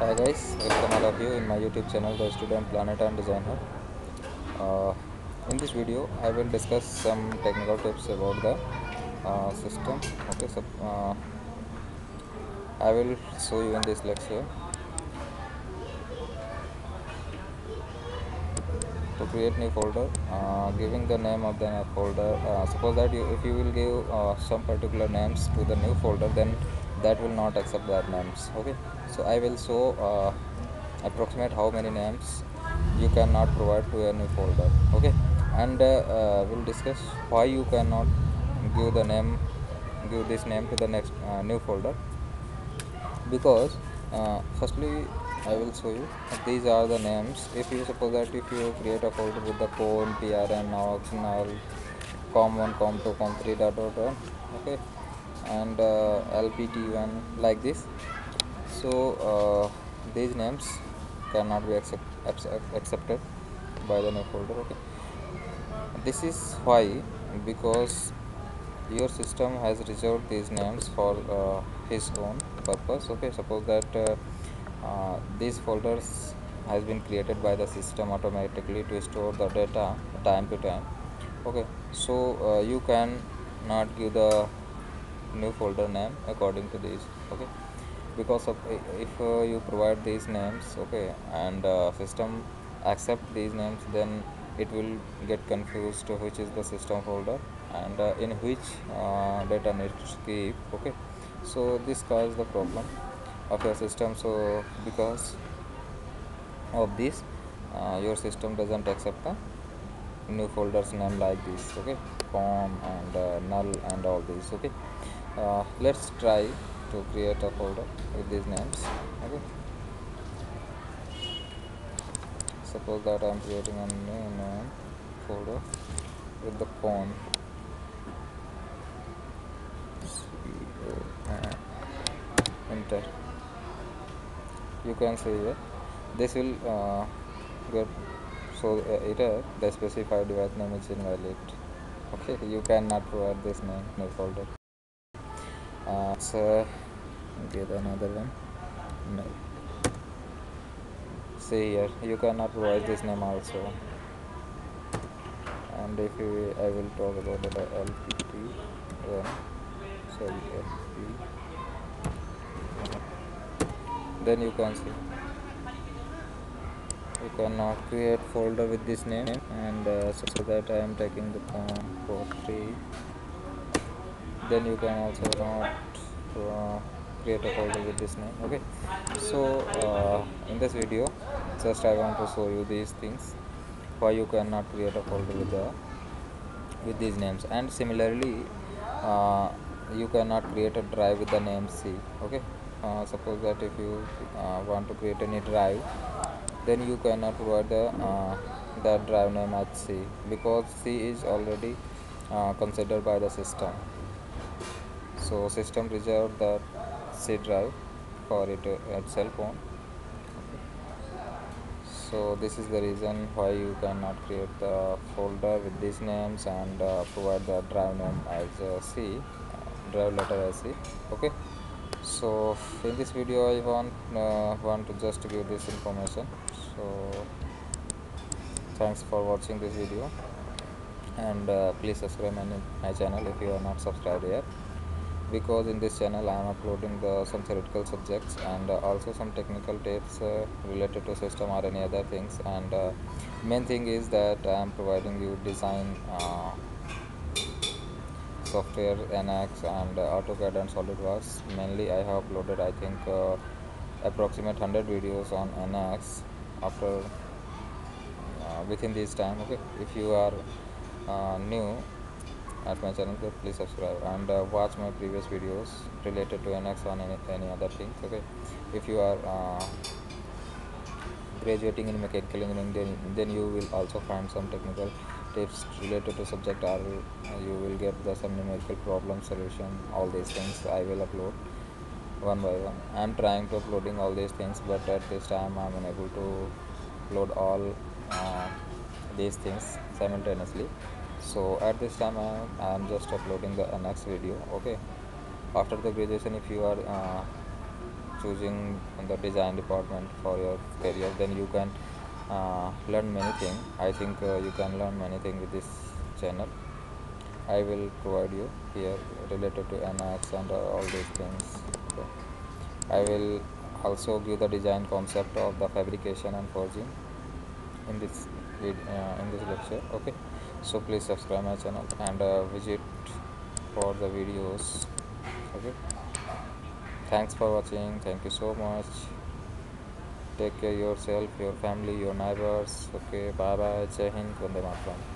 Hi guys, welcome all of you in my YouTube channel, The Student Planet and Designer. Uh, in this video, I will discuss some technical tips about the system. Okay, so I will show you in this lecture to create new folder, giving the name of the folder. Suppose that if you will give some particular names to the new folder, then that will not accept that names. Okay, so I will show approximate how many names you cannot provide to a new folder. Okay, and we'll discuss why you cannot give this name to the next new folder, because firstly I will show you these are the names. If you suppose that if you create a folder with the cone, prn, aux, null, com1, com2, com3, dot, okay, and lpt1 like this. So these names cannot be accepted by the new folder. Okay, this is why, because your system has reserved these names for his own purpose. Okay, suppose that these folders has been created by the system automatically to store the data time to time. Okay, so you can not give the new folder name according to these. Okay, because of if you provide these names, okay, and system accept these names, then it will get confused to which is the system folder and in which data needs to keep. Okay, so this causes the problem of your system. So because of this, your system doesn't accept the new folders name like this. Okay, com and null and all these. Okay, let's try to create a folder with these names. Okay, suppose that I'm creating a new name folder with the con and enter. You can see here this will get so error, the specified device name is invalid. Okay, you cannot provide this name in a folder. So get another one. No, see here you cannot provide this name also. And if you, I will talk about the lpt one, sorry, lp, then you can see you cannot create folder with this name. And so that I am taking the com for 3, then you can also not create a folder with this name. Okay, so in this video just I want to show you these things, why you cannot create a folder with these names. And similarly, uh, you cannot create a drive with the name c. Okay, suppose that if you want to create any drive, then you cannot provide the drive name as c, because c is already considered by the system. So system reserved the c drive for itself on. So this is the reason why you cannot create the folder with these names and provide the drive name as c, drive letter as c. Okay, so in this video I want to just give this information. So thanks for watching this video, and please subscribe my channel if you are not subscribed yet, because in this channel I am uploading some theoretical subjects and also some technical tips related to system or any other things. And main thing is that I am providing you design software, NX and AutoCAD and SolidWorks. Mainly I have uploaded, I think, approximate 100 videos on NX after within this time. Okay, if you are new at my channel, so please subscribe and watch my previous videos related to NX on any other things. Okay, if you are graduating in mechanical engineering, then you will also find some technical tips related to subject, or you will get some numerical problem solution. All these things I will upload one by one. I am trying to uploading all these things, but at this time I am unable to load all uh, these things simultaneously. So at this time I am just uploading the next video. Okay, after the graduation, if you are choosing the design department for your career, then you can learn many things. I think you can learn many things with this channel. I will provide you here related to NX and all these things. Okay. I will also give the design concept of the fabrication and forging in this in this lecture. Okay, so please subscribe my channel and visit for the videos. Okay, thanks for watching. Thank you so much. Take care yourself, your family, your neighbors. Okay, bye bye. Jai Hind, Vande Mataram.